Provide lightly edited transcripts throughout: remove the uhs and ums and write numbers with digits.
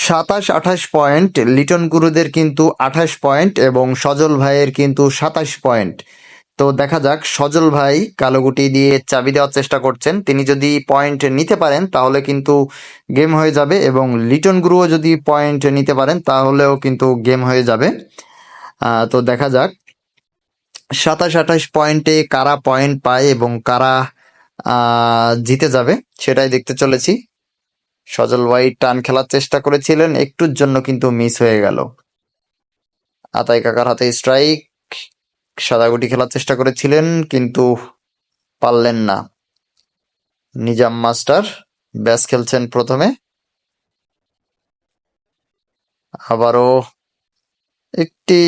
27-28 point, Liton গুরুদের কিন্তু 28 point এবং সজল ভাইয়ের কিন্তু 27 পয়েন্ট। তো দেখা যাক, সজল ভাই কালো গুটি দিয়ে চাবি দেওয়ার চেষ্টা করছেন। তিনি যদি পয়েন্ট নিতে পারেন তাহলে কিন্তু গেম হয়ে যাবে, এবং লিটন গুরুও যদি পয়েন্ট নিতে পারেন তাহলেও কিন্তু গেম হয়ে যাবে। তো দেখা যাক 27-28 পয়েন্টে কারা পয়েন্ট পায় এবং কারা জিতে যাবে সেটাই দেখতে চলেছি। সজল ভাই টান খেলার চেষ্টা করেছিলেন, একটুর জন্য কিন্তু মিস হয়ে গেল। আতাই কাকার হাতে স্ট্রাইক, সাদাগুটি খেলার চেষ্টা করেছিলেন কিন্তু পারলেন না। নিজাম মাস্টার ব্যাস খেলছেন প্রথমে, আবারও একটি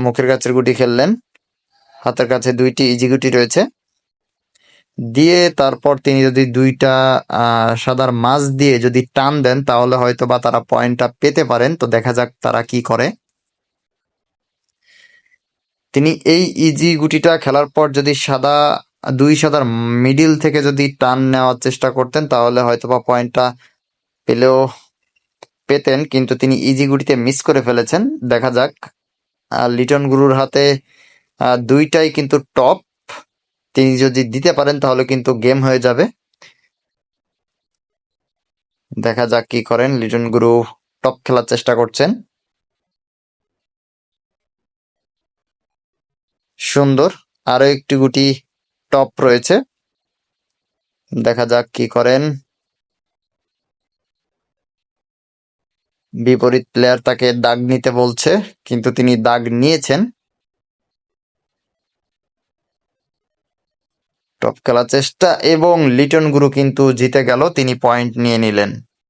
মুখের কাছের গুটি খেললেন। হাতের কাছে দুইটি ইজি গুটি রয়েছে, দিয়ে তারপর তিনি যদি দুইটা সাদার মাছ দিয়ে যদি টান দেন তাহলে হয়তো বা তারা পয়েন্টটা পেতে পারেন। তো দেখা যাক তারা কি করে। তিনি এই ইজি গুটিটা খেলার পর যদি দুই সাদার মিডিল থেকে যদি টান নেওয়ার চেষ্টা করতেন তাহলে হয়তো বা পয়েন্টটা পেতেন, কিন্তু তিনি ইজি গুটিতে মিস করে ফেলেছেন। দেখা যাক, লিটন গুরুর হাতে দুইটাই কিন্তু টপ, তিনি যদি দিতে পারেন তাহলে কিন্তু গেম হয়ে যাবে। দেখা যাক কি করেন। লিটন গুরু টপ খেলার চেষ্টা করছেন, সুন্দর, আরো একটি গুটি টপ রয়েছে। দেখা যাক কি করেন। বিপরীত প্লেয়ার তাকে দাগ নিতে বলছে, কিন্তু তিনি দাগ নিয়েছেন। টপ খেলার চেষ্টা এবং লিটন গুরু কিন্তু জিতে গেল, তিনি পয়েন্ট নিয়ে নিলেন।